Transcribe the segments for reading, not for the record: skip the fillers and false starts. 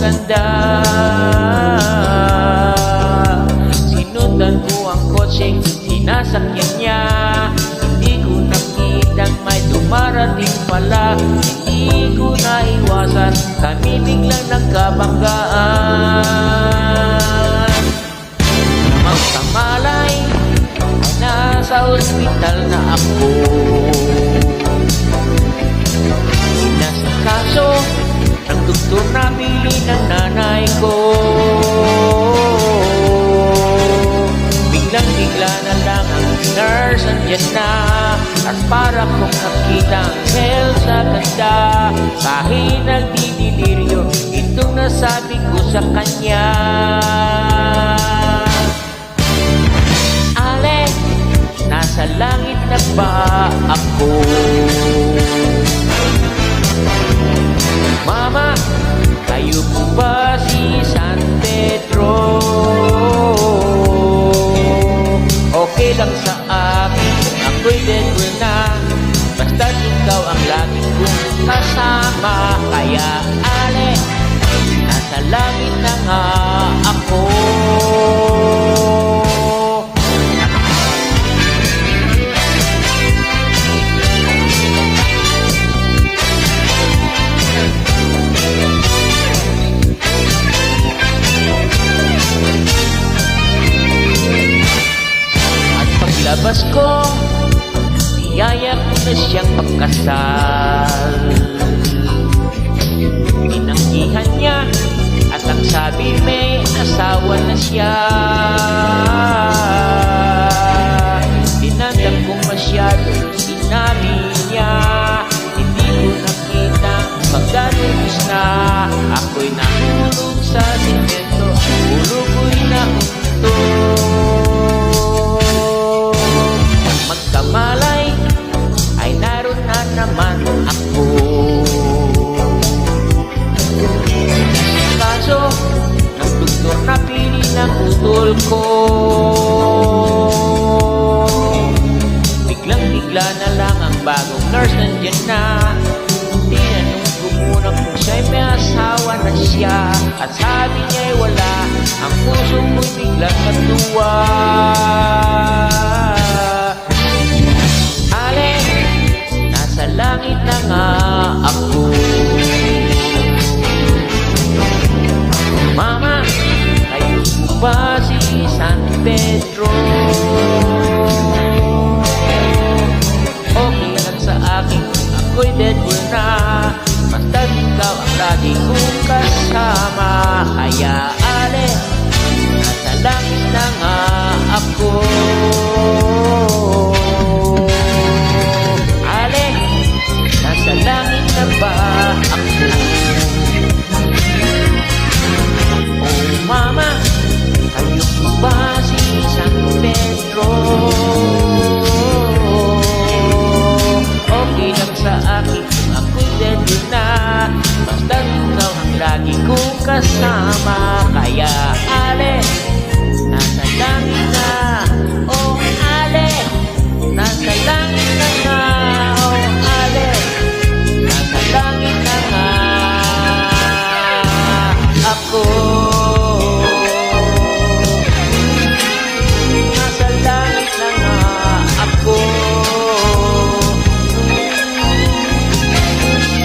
ganda. Sinundan ko ang kotseng sinasakyan niya. Hindi ko nakitang may dumarating pala. Hindi ko naiwasan, kami biglang nagkabanggaan. Magkamalay, nasa ospital na ako. Kaso, ng doktor na bili ng nanay ko. Biglang-bigla na lang ang nurse andyan na. At para kong nakita ang hell sa ganda. Kahit nagdidiliryo, itong nasabi ko sa kanya. Ale, nasa langit na ba ako? Mama, kayo po ba si San Pedro? Okay lang sa akin kung ako'y dead will na. Basta't ikaw ang lagi kong kasama. Kaya ale, nasa langit na nga ako. Labas ko, niyaya ko na siyang magkasal. Tinanggihan niya at ang sabi may asawa na siya. Tinanggap ko masyado, sinabi niya. Hindi ko nakita magdalubis na. Ako'y nahulog sa simento, ulo ko'y naunto. Kamalay ay naroon na naman ako. Kaso ng doktor na pili ng utol ko. Biglang-bigla na lang ang bagong nurse nandiyan na. Tinanong ko muna kung siya'y may asawa na siya. At sabi niya'y wala. Ang puso ko'y biglang natuwa. Sa langit na nga ako. Mama, kayo po ba si San Pedro? Okay lang sa akin kung ako'y dead will na. Basta't ikaw ang lagi kong kasama. Kaya ale, nasa langit na nga ako. Nasa langit na ba ako? Oh mama, kayo po ba si San Pedro? Okay lang sa akin kung ako'y dead na. Basta't ikaw ang lagi kong kasama. Kaya ale, nasa langit na. Oh ale, nasa langit na nga. Oh ale, langit na nga ako. Nasa langit na nga ako.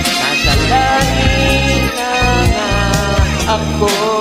Nasa langit na nga ako.